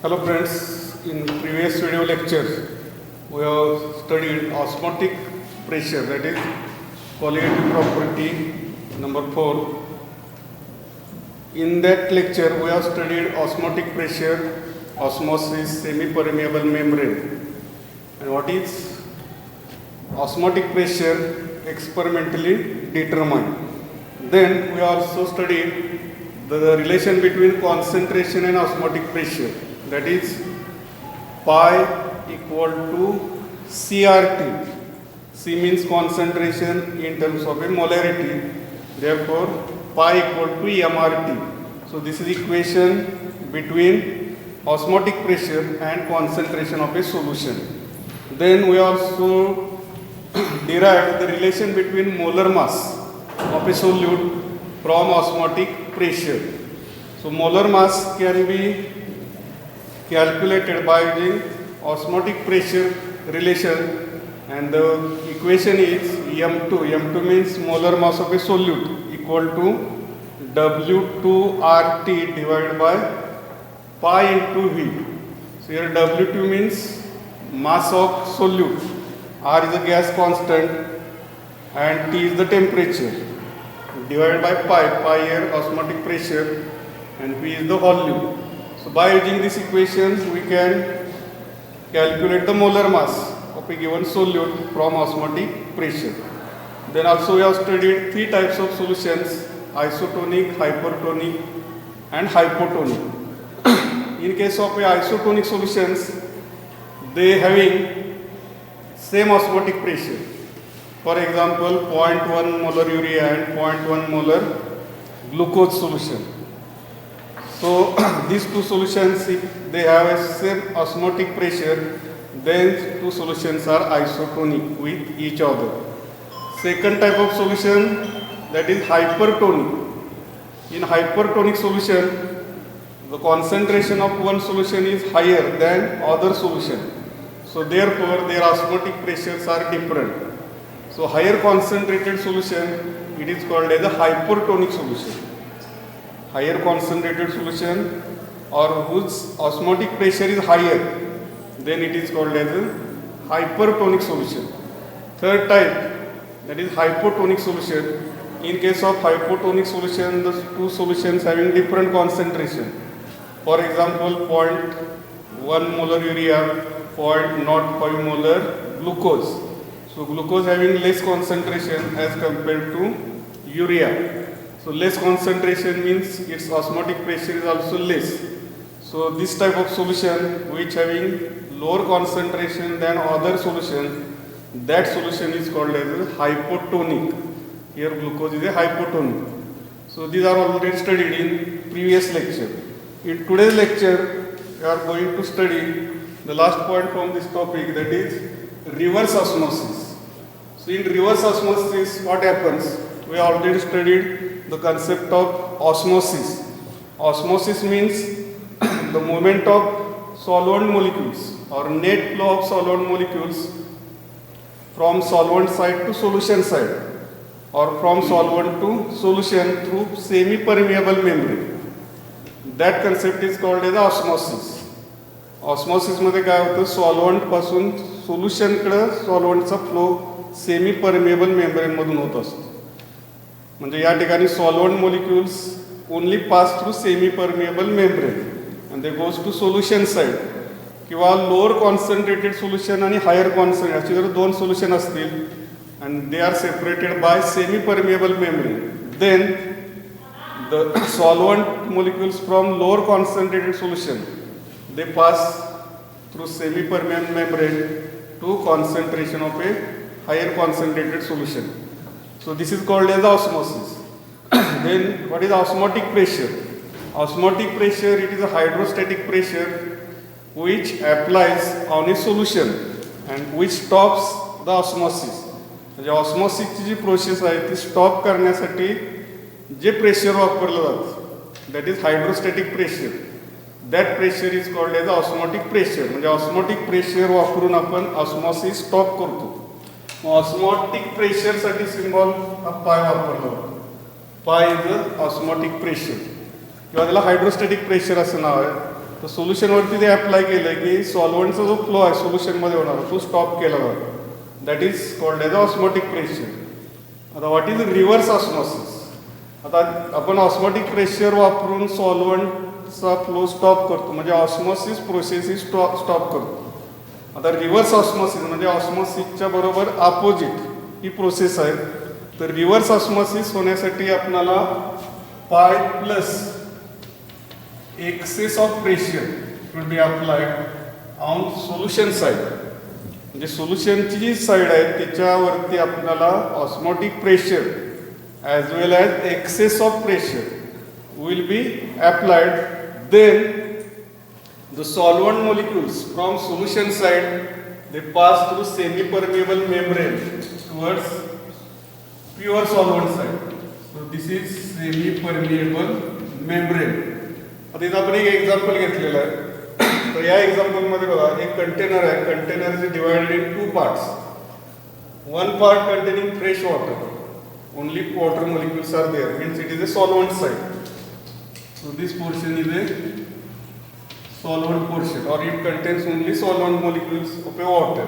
Hello friends, in previous video lecture we have studied osmotic pressure, that is qualitative property number 4. In that lecture we have studied osmotic pressure, osmosis, semi-permeable membrane, and what is osmotic pressure experimentally determined. Then we also studied the relation between concentration and osmotic pressure, that is pi equal to CRT. C means concentration in terms of a molarity, therefore pi equal to MRT. So this is equation between osmotic pressure and concentration of a solution. Then we also derived the relation between molar mass of a solute from osmotic pressure. So molar mass can be calculated by using osmotic pressure relation, and the equation is M2. M2 means molar mass of a solute equal to W2RT divided by pi into V. So here W2 means mass of solute, R is the gas constant and T is the temperature, divided by pi here osmotic pressure and V is the volume. So by using these equations we can calculate the molar mass of a given solute from osmotic pressure. Then also we have studied three types of solutions: isotonic, hypertonic and hypotonic. In case of a isotonic solutions, they having same osmotic pressure. For example, 0.1 molar urea and 0.1 molar glucose solution. So these two solutions, if they have a same osmotic pressure, then two solutions are isotonic with each other. Second type of solution, that is hypertonic. In hypertonic solution, the concentration of one solution is higher than other solution. So therefore their osmotic pressures are different. So higher concentrated solution, it is called as a hypertonic solution. Higher concentrated solution or whose osmotic pressure is higher, then it is called as a hypertonic solution. Third type, that is hypotonic solution. In case of hypotonic solution, the two solutions having different concentration. For example, 0.1 molar urea, 0.05 molar glucose. So glucose having less concentration as compared to urea. So less concentration means its osmotic pressure is also less. So this type of solution which having lower concentration than other solution, that solution is called as hypotonic. Here glucose is a hypotonic. So these are already studied in previous lecture. In today's lecture, we are going to study the last point from this topic, that is reverse osmosis. So in reverse osmosis, what happens? We already studied the concept of osmosis. Osmosis means the movement of solvent molecules or net flow of solvent molecules from solvent side to solution side, or from solvent to solution through semi-permeable membrane. That concept is called as osmosis. Osmosis मध्ये काय होतं, solvent पासून solution कडे सॉल्व्हंटचा flow semi permeable membrane मधून होत असतो. म्हणजे या ठिकाणी solvent molecules only pass through semi permeable membrane and they goes to solution side. किंवा लोअर कॉन्सन्ट्रेटेड सोल्युशन आणि हायर कॉन्सन्ट्रेटेड अशी जर दोन सोल्युशन असतील and they are separated by semi permeable membrane, then the solvent molecules from lower concentrated solution they pass through semi-permeable membrane to concentration of a higher concentrated solution. So this is called as osmosis. Then what is osmotic pressure? Osmotic pressure, it is a hydrostatic pressure which applies on a solution and which stops the osmosis. म्हणजे ऑस्मॉसिसची जी process आहे ती stop करण्यासाठी जे pressure वापरलं जातं, that is hydrostatic pressure. That pressure is called as osmotic pressure. म्हणजे osmotic pressure वापरून आपण osmosis stop करतो. ऑस्मॉटिक प्रेशरसाठी सिम्बॉल हा पाय वापरला जातो. पाय इज ऑस्मॉटिक प्रेशर किंवा त्याला हायड्रोस्टॅटिक प्रेशर असं नाव आहे. तर सोल्युशनवरती ते अप्लाय केलं की सॉल्वंटचा जो फ्लो आहे सोल्युशनमध्ये होणार तो स्टॉप केला जातो. That is called as osmotic pressure. आता व्हॉट इज रिव्हर्स ऑस्मॉसिस? आता आपण ऑस्मोटिक प्रेशर वापरून सॉल्वंटचा फ्लो स्टॉप करतो, म्हणजे ऑस्मॉसिस प्रोसेस ही स्टॉप करतो. आता रिव्हर्स ऑस्मॉसिस म्हणजे ऑस्मॉसिसच्या बरोबर अपोजिट ही प्रोसेस आहे. तर रिव्हर्स ऑस्मॉसिस होण्यासाठी आपल्याला pi plus excess of pressure will be applied on solution side. म्हणजे सोल्युशनची जी साईड आहे त्याच्यावरती आपल्याला osmotic pressure as well as excess of pressure will be applied. Then the solvent molecules from solution side they pass through semi-permeable membrane towards pure solvent side. So this is semi-permeable membrane. आता इथं आपण एक example घेतलेलं आहे. तर या एक्झाम्पलमध्ये बघा एक कंटेनर आहे. Container is divided in 2 parts. One part containing fresh water. Only water molecules are there, means it is a solvent side. So this portion is a solvent portion, or it contains only solvent molecules of a water.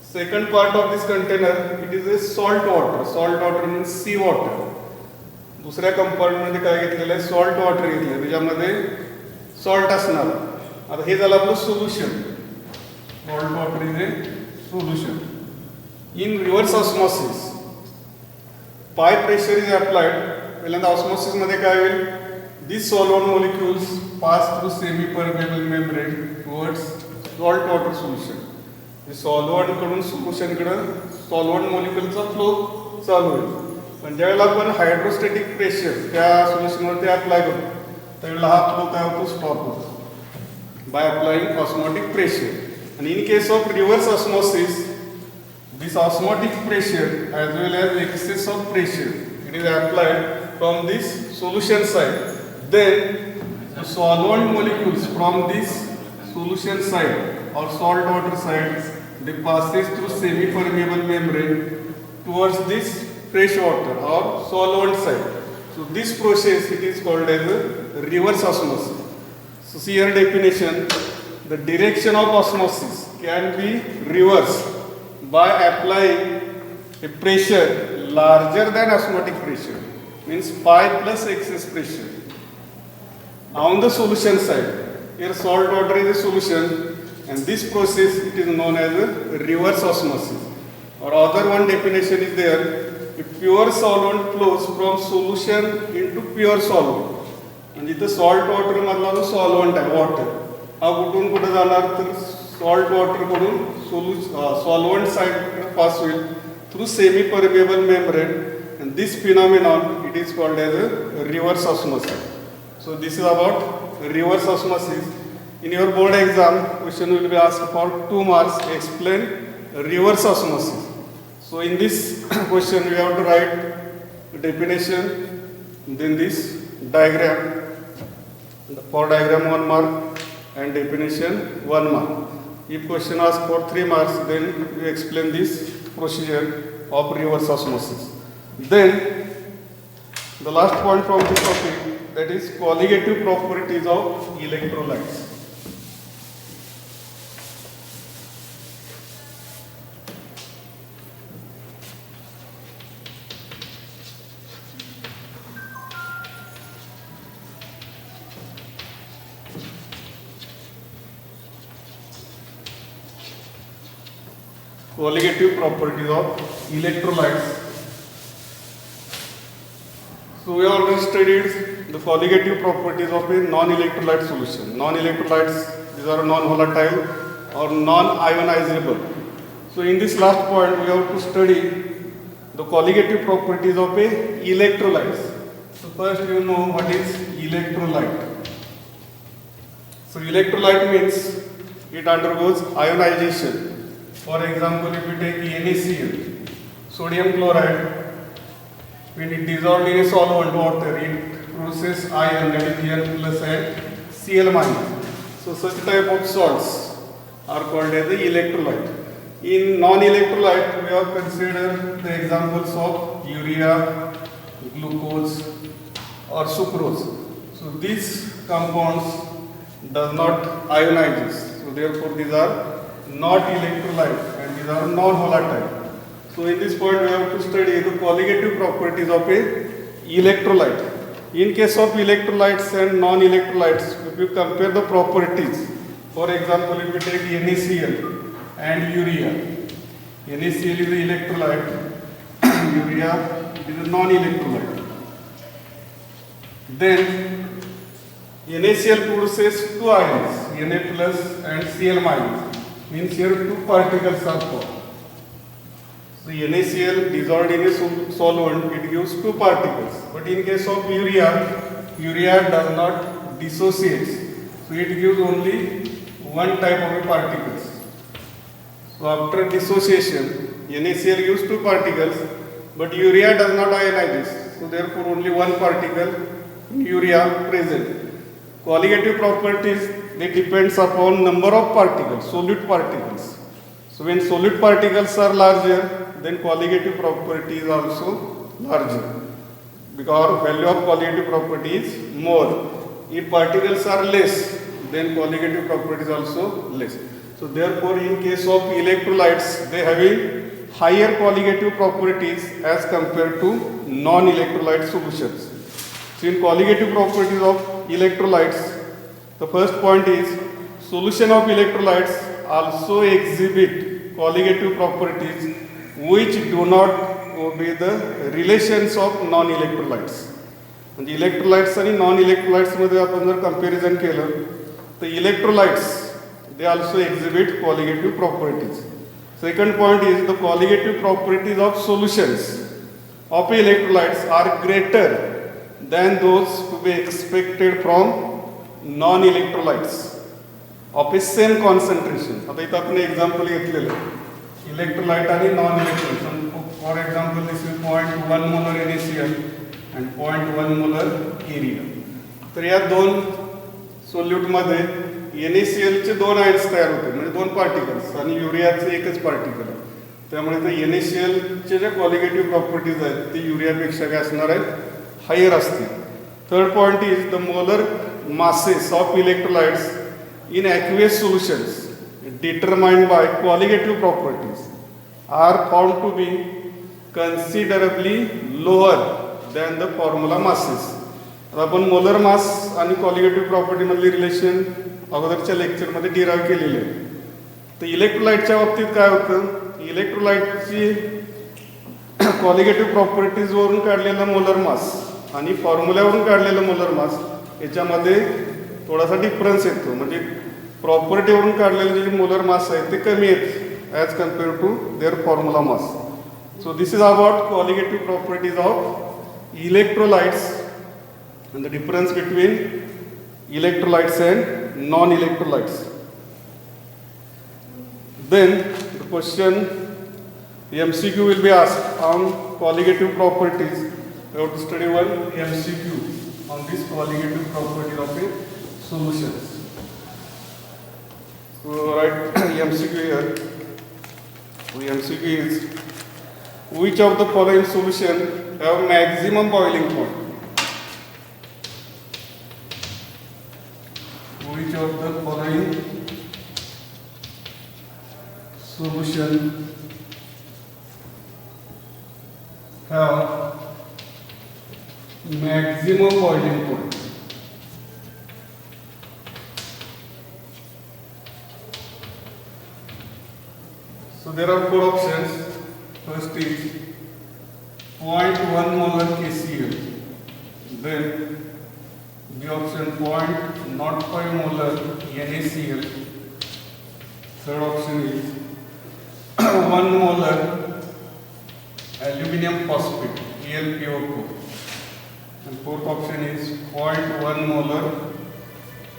Second part of this container, it is a salt water. Salt water means sea water. दुसऱ्या कंपार्टमेंटमध्ये काय घेतलेलं आहे, salt water घेतलं, त्याच्यामध्ये salt असणार. आता हे झालं आपलं solution. Salt water is a solution. In reverse osmosis pi pressure is applied. पहिल्यांदा ऑस्मॉसिसमध्ये काय होईल, this solvent molecules pass through semi permeable membrane towards salt water solution. सॉल्वंटकडून सोल्युशनकडे सॉल्वंट मोलिक्युलचा फ्लो चालू होईल. पण ज्यावेळेला आपण हायड्रोस्टॅटिक प्रेशर त्या सोल्युशनवरती अप्लाय करतो त्यावेळेला हा फ्लो काय होतो, स्टॉप होतो बाय अप्लाइंग ऑस्मोटिक प्रेशर. आणि in case of reverse osmosis this osmotic pressure as well as excess of pressure it is applied from this solution side. Then the solvent molecules from this solution side or salt water side they passes through semi permeable membrane towards this fresh water or solvent side. So this process it is called as a reverse osmosis. So see here definition, the direction of osmosis can be reversed by applying a pressure larger than osmotic pressure, means pi plus excess pressure on the solution side. Here salt water is a solution and this process it is known as a reverse osmosis. Or other one definition is there, if pure solvent flows from solution into pure solvent. म्हणजे इथं salt water मधला जो solvent आहे water हा कुठून कुठे जाणार तर सॉल्ट वॉटरकडून सॉल्वंट साइड पास होईल through semi permeable membrane. and this phenomenon it is called as a reverse osmosis. So this is about reverse osmosis. In your board exam question will be asked for 2 marks, explain reverse osmosis. So in this question we have to write the definition, then this diagram. For diagram 1 mark and definition 1 mark. If question asks for 3 marks, then you explain this procedure of reverse osmosis. Then the last point from this topic, that is colligative properties of electrolytes. Colligative properties of electrolytes. So we already studied the colligative properties of a non-electrolyte solution. Non-electrolytes, these are non-volatile or non-ionizable. So in this last point we have to study the colligative properties of a electrolytes. So first you know what is electrolyte. So electrolyte means it undergoes ionization. For example, if you take NaCl, sodium chloride, when it dissolved in a solvent water, it produces ion, that is N plus and Cl minus. So such type of salts are called as the electrolyte. In non-electrolyte, we have considered the examples of urea, glucose or sucrose. So these compounds does not ionize. So therefore these are not electrolyte and these are non-volatile. So in this point we have to study the colligative properties of a electrolyte. In case of electrolytes and non-electrolytes, if you compare the properties, for example, if we take NaCl and urea, NaCl is the electrolyte, urea is a non-electrolyte. Then NaCl produces two ions, Na plus and Cl minus, means here two particles are formed. So NaCl dissolved in a solvent, it gives two particles. But in case of urea does not dissociate. So it gives only one type of a particles. So after dissociation, NaCl gives two particles, but urea does not ionize. So therefore only one particle in urea present. Colligative properties, they depends upon number of particles, solute particles. So when solute particles are larger, then colligative property is also larger, because value of colligative property is more. If particles are less, then colligative property is also less. So therefore in case of electrolytes, they having higher colligative properties as compared to non-electrolyte solutions. So in colligative properties of electrolytes, the first point is solution of electrolytes also exhibit colligative properties which do not obey the relations of non-electrolytes. म्हणजे electrolytes आणि non electrolytes मध्ये आपण जर comparison केलं तर electrolytes they also exhibit colligative properties. Second point is the colligative properties of solutions of electrolytes are greater than those to be expected from non-electrolytes of a same concentration. आता इथं आपण example घेतलेलं electrolyte आणि non electrolyte. For example this is 0.1 molar NaCl and 0.1 molar urea. तर या दोन सोल्यूटमध्ये NaCl चे दोन आयन्स तयार होते, म्हणजे दोन पार्टिकल्स, आणि युरियाचे एकच पार्टिकल. त्यामुळे ते NaCl चे जे कॉलिगेटिव्ह प्रॉपर्टीज आहेत ते युरियापेक्षा काय असणार आहेत, हायर असतील. Third point is the molar masses of electrolytes in aqueous solutions determined by qualitative properties are found to be considerably lower than the formula masses. आता आपण मोलर मास आणि क्वालिटेटिव्ह प्रॉपर्टी मधली रिलेशन अगोदरच्या लेक्चरमध्ये derive केलेली आहे. तर इलेक्ट्रोलाइटच्या बाबतीत काय होतं, इलेक्ट्रोलाइटची क्वालिटेटिव्ह प्रॉपर्टीज वरून काढलेला मोलर मास आणि फॉर्म्युल्यावरून काढलेलं मोलर मास याच्यामध्ये थोडासा डिफरन्स येतो. म्हणजे प्रॉपर्टीवरून काढलेले जे मोलर मास आहे ते कमी आहेत as compare to their formula mass. So this is about qualitative properties of electrolytes and the difference between electrolytes and non-electrolytes. Then the question, the MCQ will be asked on colligative properties. We have to study one MCQ on this colligative property of a solution. So write MCQ here. The MCQ is, which of the following solution have maximum boiling point? Which of the following solution have maximum boiling point? So there are four options. First is 0.1 molar KCl. Then the option 0.05 molar NaCl. Third option is 1 molar aluminum phosphate AlPO4. And fourth option is 0.1 molar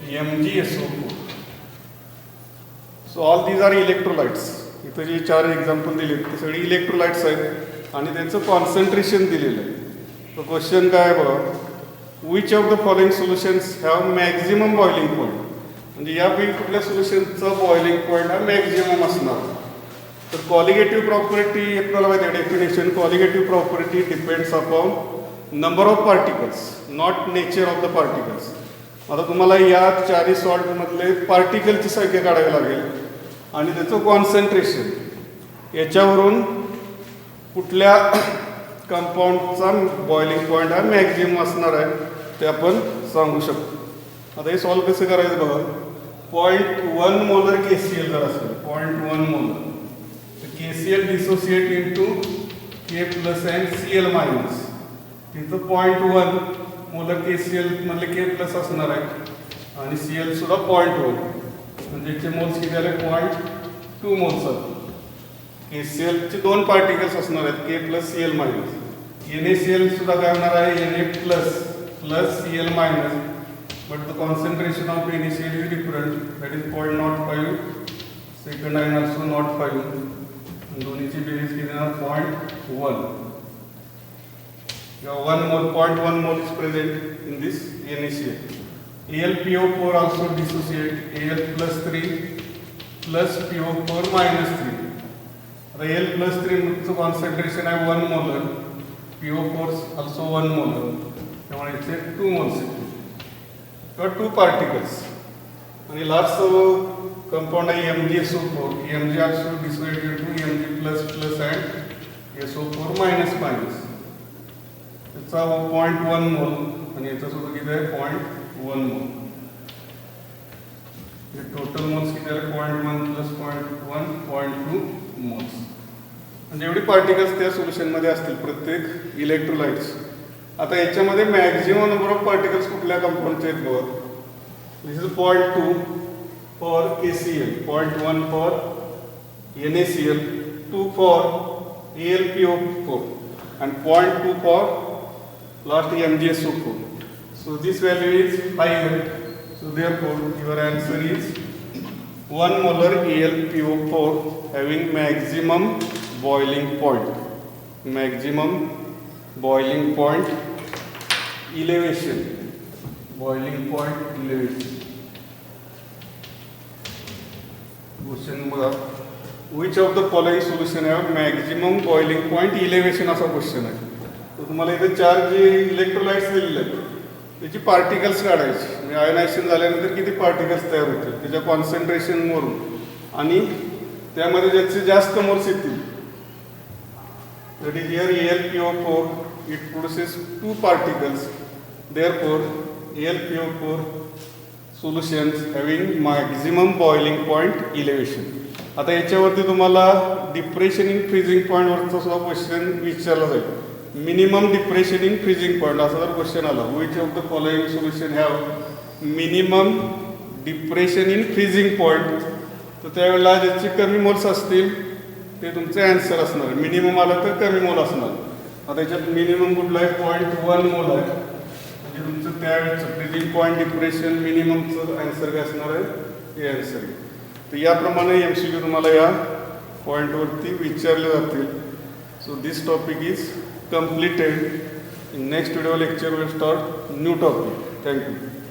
MgSO4. So all these are electrolytes. इथे जे चार example दिले ते सगळे electrolytes आहेत आणि त्यांचं concentration दिलेलं आहे. तर क्वेश्चन काय आहे बघा, which of the following solutions have maximum boiling point. म्हणजे यापैकी कुठल्या सोल्युशनचा बॉइलिंग पॉईंट हा मॅक्झिमम असणार. तर कॉलिगेटिव्ह प्रॉपर्टी आपल्याला माहिती आहे definition, colligative property depends upon number of particles, not nature of the particles. आता तुम्हाला या चारही सॉल्टमधले पार्टिकलची संख्या काढावी लागेल आणि त्याचं कॉन्सन्ट्रेशन याच्यावरून कुठल्या कंपाऊंडचा बॉइलिंग पॉईंट हा मॅक्झिमम असणार आहे ते आपण सांगू शकतो. आता हे सॉल्व कसं करायचं बघा. 0.1 मोलर KCl जर असेल 0.1 मोलर तर KCl dissociate into K plus and Cl minus. तिथं 0.1 मोलर KCl मधले K प्लस असणार आहे आणि Cl सुद्धा 0.1 म्हणजे याचे मोल्स किती आले 0.2 मोल्स आहेत. KCl चे दोन पार्टिकल्स असणार आहेत K plus Cl minus. NaCl सुद्धा काय होणार आहे Na plus plus Cl minus. But the concentration of NaCl is different. That is 0.05. Second ion also not 5. दोन्हीची बेरीज किती येणार 0.1. One mole 0.1 mole is present in this NaCl. AlPO4 also dissociate Al plus 3 plus PO4 minus 3. The Al plus 3 चं concentration आहे 1 molar. PO4 also 1 molar. त्यामुळे इथे 2 moles येतील. किंवा 2 particles. आणि लास्ट कंपाऊंड आहे MgSO4. Mg also dissociated to Mg plus plus and SO4 minus minus. त्याचा 0.1 मोल आणि याचा सुद्धा किती आहे 0.1 मोल. हे टोटल मोल्स किती आहे 0.1 प्लस 0.1 0.2 मोल्स. म्हणजे एवढी पार्टिकल्स त्या सोल्युशनमध्ये असतील प्रत्येक इलेक्ट्रोलाइट्स. आता याच्यामध्ये मॅक्झिमम नंबर ऑफ पार्टिकल्स कुठल्या कंपाऊंडचे आहेत बघा. This is 0.2 for KCl, 0.1 for NaCl, 2 for AlPO4 and 0.2 for last MgSO4. So this value is higher. So therefore your answer is 1 molar AlPO4 having maximum boiling point. Maximum boiling point elevation. Boiling point elevation. Question बघा. Which of the following solution have maximum boiling point elevation असा question आहे. तर तुम्हाला इथे 4 जे electrolytes दिलेले आहेत त्याची particles काढायची. म्हणजे आयोनायझेशन झाल्यानंतर किती पार्टिकल्स तयार होतील त्याच्या कॉन्सन्ट्रेशनवरून आणि त्यामध्ये ज्याचे जास्त मोल्स येतील. That is here AlPO4 it produces 2 particles. Therefore AlPO4 solutions having maximum boiling point elevation. आता याच्यावरती तुम्हाला डिप्रेशन इन फ्रीजिंग पॉईंट वरचा सुद्धा क्वेश्चन विचारला जाईल. Minimum depression in freezing point असा जर क्वेश्चन आला विच of the following solution have minimum depression in freezing point तर त्यावेळेला ज्याचे कमी मोल्स असतील ते तुमचे आन्सर असणार आहे. मिनिमम आलं तर कमी मोल असणार. आता याच्यात मिनिमम कुठलं आहे 0.1 मोल आहे म्हणजे तुमचं त्यावेळेचं फ्रीजिंग पॉईंट डिप्रेशन मिनिममचं आन्सर काय असणार आहे हे आन्सर आहे. तर याप्रमाणे MCQ तुम्हाला या पॉईंटवरती विचारले जातील. So this topic is completed. In next video lecture we will start new topic. Thank you.